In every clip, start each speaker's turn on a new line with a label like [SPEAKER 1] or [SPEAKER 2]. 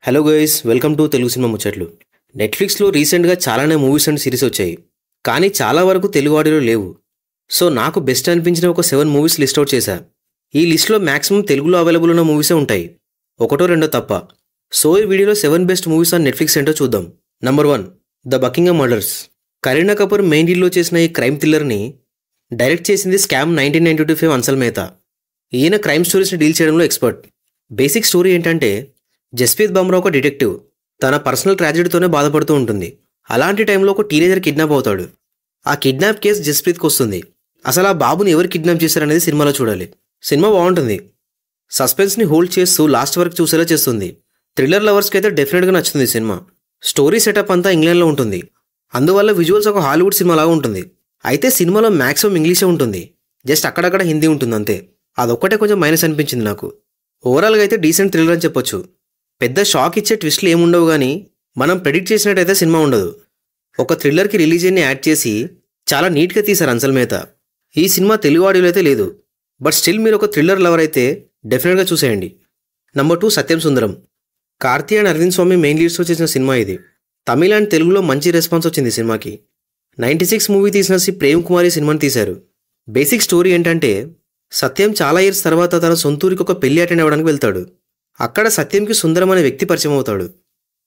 [SPEAKER 1] Hello guys, welcome to Telugu cinema ముచ్చట్లు. నెట్ఫ్లిక్స్లో రీసెంట్గా చాలానే మూవీస్ అండ్ సిరీస్ వచ్చాయి, కానీ చాలా వరకు తెలుగు ఆడియో లేవు. సో నాకు బెస్ట్ అనిపించిన ఒక 7 మూవీస్ లిస్ట్ అవుట్ చేశా. ఈ లిస్ట్లో మ్యాక్సిమం తెలుగులో అవైలబుల్ ఉన్న మూవీసే ఉంటాయి, ఒకటో రెండో తప్ప. సో ఈ వీడియోలో 7 బెస్ట్ మూవీస్ ఆన్ నెట్ఫ్లిక్స్ ఏంటో చూద్దాం. Number 1, the Buckingham murders. Kareena Kapoor main లీడ్లో చేసిన ఈ క్రైమ్ థ్రిల్లర్ని డైరెక్ట్ చేసింది స్కామ్ 1992 ఫేమ్ అన్సల్ మేహతా. ఈయన క్రైమ్ స్టోరీస్ని డీల్ చేయడంలో ఎక్స్పర్ట్. బేసిక్ స్టోరీ ఏంటంటే, జస్ప్రీత్ బమ్రా ఒక డిటెక్టివ్, తన పర్సనల్ ట్రాజెడీతోనే బాధపడుతూ ఉంటుంది. అలాంటి టైంలో ఒక టీనేజర్ కిడ్నాప్ అవుతాడు. ఆ కిడ్నాప్ కేసు జస్ప్రీత్కి వస్తుంది. అసలు ఆ బాబుని ఎవరు కిడ్నాప్ చేశారనేది సినిమాలో చూడాలి. సినిమా బాగుంటుంది, సస్పెన్స్ని హోల్డ్ చేస్తూ లాస్ట్ వరకు చూసేలా చేస్తుంది. థ్రిల్లర్ లవర్స్కి అయితే డెఫినెట్గా నచ్చుతుంది సినిమా. స్టోరీ సెటప్ అంతా ఇంగ్లాండ్లో ఉంటుంది, అందువల్ల విజువల్స్ ఒక హాలీవుడ్ సినిమా లాగా ఉంటుంది. అయితే సినిమాలో మ్యాక్సిమం ఇంగ్లీషే ఉంటుంది, జస్ట్ అక్కడక్కడ హిందీ ఉంటుంది అంతే. అదొక్కటే కొంచెం మైనస్ అనిపించింది నాకు. ఓవరాల్గా అయితే డీసెంట్ థ్రిల్లర్ అని చెప్పొచ్చు. పెద్ద షాక్ ఇచ్చే ట్విస్ట్లు ఏముండవు, కానీ మనం ప్రెడిక్ట్ చేసినట్టయితే సినిమా ఉండదు. ఒక థ్రిల్లర్కి రిలీజియన్ని యాడ్ చేసి చాలా నీట్గా తీశారు అన్సల్ మేహతా. ఈ సినిమా తెలుగు ఆడియోలో అయితే లేదు, బట్ స్టిల్ మీరు ఒక థ్రిల్లర్ లవర్ అయితే డెఫినెట్గా చూసేయండి. Number 2, Satyam Sundaram. Karthi and Arvind Swamy main లీడ్స్తో చేసిన సినిమా ఇది. తమిళ అండ్ తెలుగులో మంచి రెస్పాన్స్ వచ్చింది సినిమాకి. 96 మూవీ తీసిన ప్రేమ్ కుమార్ ఈ సినిమాని తీశారు. బేసిక్ స్టోరీ ఏంటంటే, సత్యం చాలా ఇయర్స్ తర్వాత తన సొంతూరికి ఒక పెళ్లి అటెండ్ అవ్వడానికి వెళ్తాడు. అక్కడ సత్యంకి సుందరం అనే వ్యక్తి పరిచయం అవుతాడు.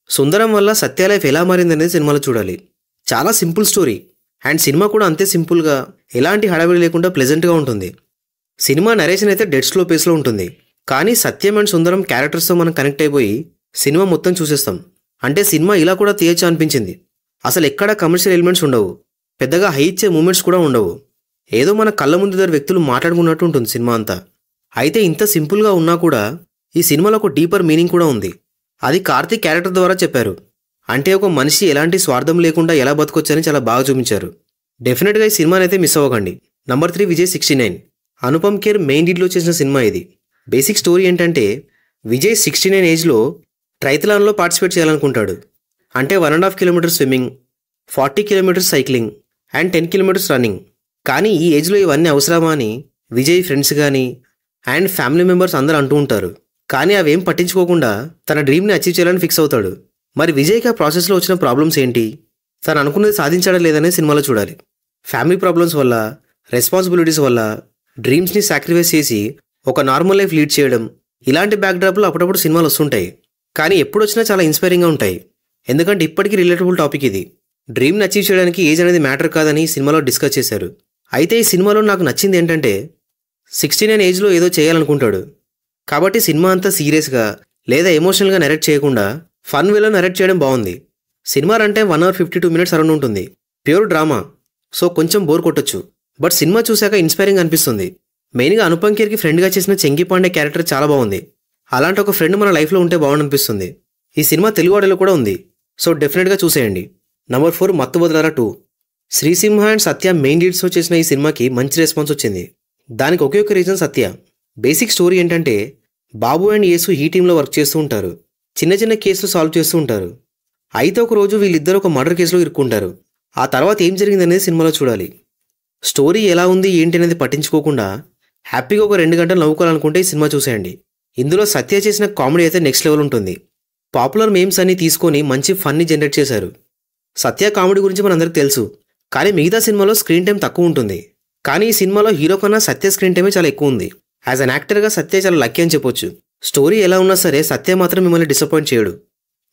[SPEAKER 1] సుందరం వల్ల సత్య లైఫ్ ఎలా మారిందనేది సినిమాలో చూడాలి. చాలా సింపుల్ స్టోరీ, అండ్ సినిమా కూడా అంతే సింపుల్గా, ఎలాంటి హడావిడి లేకుండా ప్లెజెంట్గా ఉంటుంది. సినిమా నరేషన్ అయితే డెడ్ స్లో పేస్లో ఉంటుంది, కానీ సత్యం అండ్ సుందరం క్యారెక్టర్స్తో మనం కనెక్ట్ అయిపోయి సినిమా మొత్తం చూసేస్తాం. అంటే సినిమా ఇలా కూడా తీయచ్చు అనిపించింది. అసలు ఎక్కడా కమర్షియల్ ఎలిమెంట్స్ ఉండవు, పెద్దగా హై ఇచ్చే మూమెంట్స్ కూడా ఉండవు. ఏదో మన కళ్ళ ముందు ఇద్దరు వ్యక్తులు మాట్లాడుకున్నట్టు ఉంటుంది సినిమా అంతా. అయితే ఇంత సింపుల్గా ఉన్నా కూడా ఈ సినిమాలో ఒక డీపర్ మీనింగ్ కూడా ఉంది. అది కార్తీక్ క్యారెక్టర్ ద్వారా చెప్పారు. అంటే ఒక మనిషి ఎలాంటి స్వార్థం లేకుండా ఎలా బతకొచ్చని చాలా బాగా చూపించారు. డెఫినెట్గా ఈ సినిమాని అయితే మిస్ అవ్వకండి. నంబర్ 3, విజయ్ 69. అనుపమ్ ఖేర్ మెయిన్ లీడ్లో చేసిన సినిమా ఇది. బేసిక్ స్టోరీ ఏంటంటే, విజయ్ 69 ఏజ్లో ట్రైథలాన్లో పార్టిసిపేట్ చేయాలనుకుంటాడు. అంటే 1.5 kilometres swimming, 40 kilometres cycling and 10 kilometres running. కానీ ఈ ఏజ్లో ఇవన్నీ అవసరమా అని విజయ్ ఫ్రెండ్స్ కానీ అండ్ ఫ్యామిలీ మెంబర్స్ అందరూ అంటూ ఉంటారు. కానీ అవేం పట్టించుకోకుండా తన డ్రీమ్ని అచీవ్ చేయాలని ఫిక్స్ అవుతాడు. మరి విజయ్కి ఆ ప్రాసెస్లో వచ్చిన ప్రాబ్లమ్స్ ఏంటి, తను అనుకున్నది సాధించడం లేదనే సినిమాలో చూడాలి. ఫ్యామిలీ ప్రాబ్లమ్స్ వల్ల, రెస్పాన్సిబిలిటీస్ వల్ల డ్రీమ్స్ని సాక్రిఫైస్ చేసి ఒక నార్మల్ లైఫ్ లీడ్ చేయడం, ఇలాంటి బ్యాక్డ్రాప్లో అప్పుడప్పుడు సినిమాలు వస్తుంటాయి. కానీ ఎప్పుడు వచ్చినా చాలా ఇన్స్పైరింగ్గా ఉంటాయి, ఎందుకంటే ఇప్పటికీ రిలేటబుల్ టాపిక్ ఇది. డ్రీమ్ని అచీవ్ చేయడానికి ఏజ్ అనేది మ్యాటర్ కాదని సినిమాలో డిస్కస్ చేశారు. అయితే ఈ సినిమాలో నాకు నచ్చింది ఏంటంటే, 69 ఏజ్లో ఏదో చేయాలనుకుంటాడు, కాబట్టి సినిమా అంతా సీరియస్గా లేదా ఎమోషనల్గా నరేట్ చేయకుండా ఫన్ వేలో నరేట్ చేయడం బాగుంది. Cinema run time 1 hour 52 minutes around ఉంటుంది. ప్యూర్ డ్రామా, సో కొంచెం బోర్ కొట్టొచ్చు, బట్ సినిమా చూశాక ఇన్స్పైరింగ్ అనిపిస్తుంది. మెయిన్గా అనుపమ్ ఖేర్కి ఫ్రెండ్గా చేసిన చెంగి పాండే క్యారెక్టర్ చాలా బాగుంది. అలాంటి ఒక ఫ్రెండ్ మన లైఫ్లో ఉంటే బాగుందనిపిస్తుంది. ఈ సినిమా తెలుగు ఆడియోలో కూడా ఉంది, సో డెఫినెట్గా చూసేయండి. నంబర్ 4, మత్తు వదలరా 2. శ్రీసింహ అండ్ సత్య మెయిన్ లీడ్స్తో చేసిన ఈ సినిమాకి మంచి రెస్పాన్స్ వచ్చింది. దానికి ఒకే ఒక రీజన్ సత్య. బేసిక్ స్టోరీ ఏంటంటే, బాబు అండ్ యేసు ఈ టీంలో వర్క్ చేస్తూ ఉంటారు, చిన్న చిన్న కేసులు సాల్వ్ చేస్తూ ఉంటారు. అయితే ఒక రోజు వీళ్ళిద్దరు ఒక మర్డర్ కేసులో ఇరుక్కుంటారు. ఆ తర్వాత ఏం జరిగిందనేది సినిమాలో చూడాలి. స్టోరీ ఎలా ఉంది ఏంటి అనేది పట్టించుకోకుండా హ్యాపీగా ఒక 2 గంటలు నవ్వుకోవాలనుకుంటే ఈ సినిమా చూసేయండి. ఇందులో సత్య చేసిన కామెడీ అయితే నెక్స్ట్ లెవెల్ ఉంటుంది. పాపులర్ మేమ్స్ అన్ని తీసుకొని మంచి ఫన్ని జనరేట్ చేశారు. సత్య కామెడీ గురించి మనందరికీ తెలుసు, కానీ మిగతా సినిమాలో స్క్రీన్ టైం తక్కువ ఉంటుంది. కానీ ఈ సినిమాలో హీరో కన్నా సత్య స్క్రీన్ టైమే చాలా ఎక్కువ ఉంది. యాజ్ అన్ యాక్టర్గా సత్య చాలా లక్కీ అని చెప్పొచ్చు. స్టోరీ ఎలా ఉన్నా సరే సత్య మాత్రం మిమ్మల్ని డిసప్పాయింట్ చేయడు.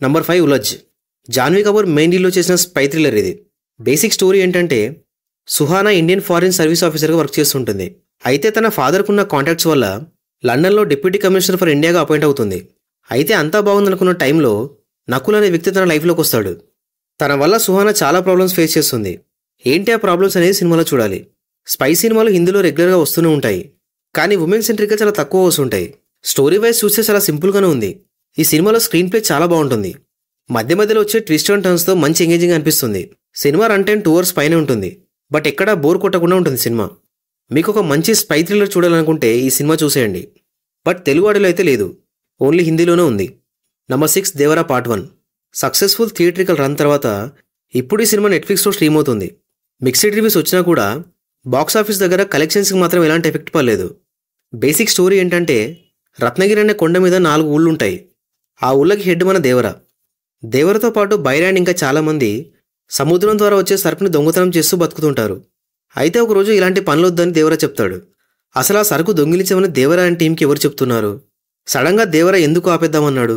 [SPEAKER 1] నంబర్ 5, ఉలజ్. జాన్వీ కపూర్ మెయిన్ లీడ్లో చేసిన స్పై థ్రిల్లర్ ఇది. బేసిక్ స్టోరీ ఏంటంటే, సుహానా ఇండియన్ ఫారిన్ సర్వీస్ ఆఫీసర్గా వర్క్ చేస్తుంటుంది. అయితే తన ఫాదర్కున్న కాంటాక్ట్స్ వల్ల లండన్లో డిప్యూటీ కమిషనర్ ఫర్ ఇండియాగా అపాయింట్ అవుతుంది. అయితే అంతా బాగుందనుకున్న టైంలో నకుల్ అనే వ్యక్తి తన లైఫ్లోకి వస్తాడు. తన వల్ల సుహానా చాలా ప్రాబ్లమ్స్ ఫేస్ చేస్తుంది. ఏంటి ఆ ప్రాబ్లమ్స్ అనేది సినిమాలో చూడాలి. స్పై సినిమాలు హిందీలో రెగ్యులర్గా వస్తూనే ఉంటాయి, కానీ ఉమెన్ సెంట్రిక్గా చాలా తక్కువ వస్తుంటాయి. స్టోరీ వైజ్ చూస్తే చాలా సింపుల్గానే ఉంది. ఈ సినిమాలో స్క్రీన్ ప్లే చాలా బాగుంటుంది. మధ్య మధ్యలో వచ్చే ట్విస్ట్ అండ్ టర్న్స్తో మంచి ఎంగేజింగ్ అనిపిస్తుంది. సినిమా రన్ టైం 2 hours పైనే ఉంటుంది, బట్ ఎక్కడా బోర్ కొట్టకుండా ఉంటుంది సినిమా. మీకు ఒక మంచి స్పై థ్రిల్లర్ చూడాలనుకుంటే ఈ సినిమా చూసేయండి, బట్ తెలుగు ఆడియోలో అయితే లేదు, ఓన్లీ హిందీలోనే ఉంది. Number 6, Devara part 1. Successful theatrical run తర్వాత ఇప్పుడు ఈ సినిమా నెట్ఫ్లిక్స్లో స్ట్రీమ్ అవుతుంది. మిక్స్డ్ రివ్యూస్ వచ్చినా కూడా బాక్స్ ఆఫీస్ దగ్గర కలెక్షన్స్కి మాత్రం ఎలాంటి ఎఫెక్ట్ పడలేదు. బేసిక్ స్టోరీ ఏంటంటే, రత్నగిరి అనే కొండ మీద 4 ఊళ్ళుంటాయి. ఆ ఊళ్ళకి హెడ్ మన దేవర. దేవరతో పాటు బైరా అండ్ ఇంకా చాలామంది సముద్రం ద్వారా వచ్చే సరుకుని దొంగతనం చేస్తూ బతుకుతుంటారు. అయితే ఒకరోజు ఇలాంటి పనులొద్దని దేవర చెప్తాడు. అసలు ఆ సరుకు దొంగిలించమని దేవర అండ్ టీంకి ఎవరు చెప్తున్నారు? సడన్గా దేవర ఎందుకు ఆపేద్దామన్నాడు?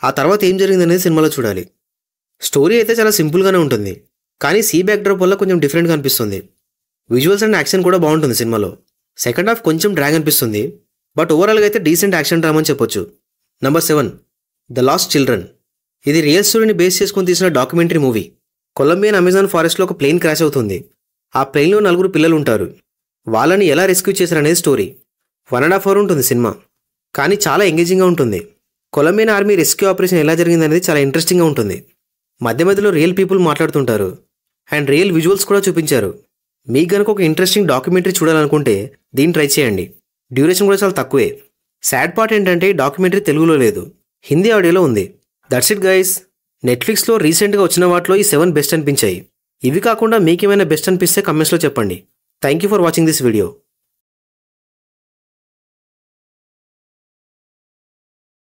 [SPEAKER 1] ఆ తర్వాత ఏం జరిగిందనేది సినిమాలో చూడాలి. స్టోరీ అయితే చాలా సింపుల్గానే ఉంటుంది, కానీ సీ బ్యాక్డ్రాప్ వల్ల కొంచెం డిఫరెంట్గా అనిపిస్తుంది. విజువల్స్ అండ్ యాక్షన్ కూడా బాగుంటుంది సినిమాలో. సెకండ్ హాఫ్ కొంచెం డ్రాగ్ అనిపిస్తుంది, బట్ ఓవరాల్గా అయితే డీసెంట్ యాక్షన్ డ్రామా అని చెప్పొచ్చు. Number 7, the last children. ఇది రియల్ స్టోరీని బేస్ చేసుకుని తీసిన డాక్యుమెంటరీ మూవీ. కొలంబియన్ అమెజాన్ ఫారెస్ట్లో ఒక ప్లేన్ క్రాష్ అవుతుంది. ఆ ప్లేన్లో 4 పిల్లలు ఉంటారు. వాళ్ళని ఎలా రెస్క్యూ చేశారనేది స్టోరీ. 1.5 hour ఉంటుంది సినిమా, కానీ చాలా ఎంగేజింగ్గా ఉంటుంది. కొలంబియన్ ఆర్మీ రెస్క్యూ ఆపరేషన్ ఎలా జరిగిందనేది చాలా ఇంట్రెస్టింగ్గా ఉంటుంది. మధ్య మధ్యలో రియల్ పీపుల్ మాట్లాడుతుంటారు అండ్ రియల్ విజువల్స్ కూడా చూపించారు. మీకు కనుక ఒక ఇంట్రెస్టింగ్ డాక్యుమెంటరీ చూడాలనుకుంటే దీన్ని ట్రై చేయండి. డ్యూరేషన్ కూడా చాలా తక్కువే. సాడ్ పార్ట్ ఏంటంటే డాక్యుమెంటరీ తెలుగులో లేదు, హిందీ ఆడియోలో ఉంది. That's it guys. నెట్ఫ్లిక్స్లో రీసెంట్గా వచ్చిన వాటిలో ఈ 7 బెస్ట్ అనిపించాయి. ఇవి కాకుండా మీకేమైనా బెస్ట్ అనిపిస్తే కమెంట్స్లో చెప్పండి. Thank you for watching this video.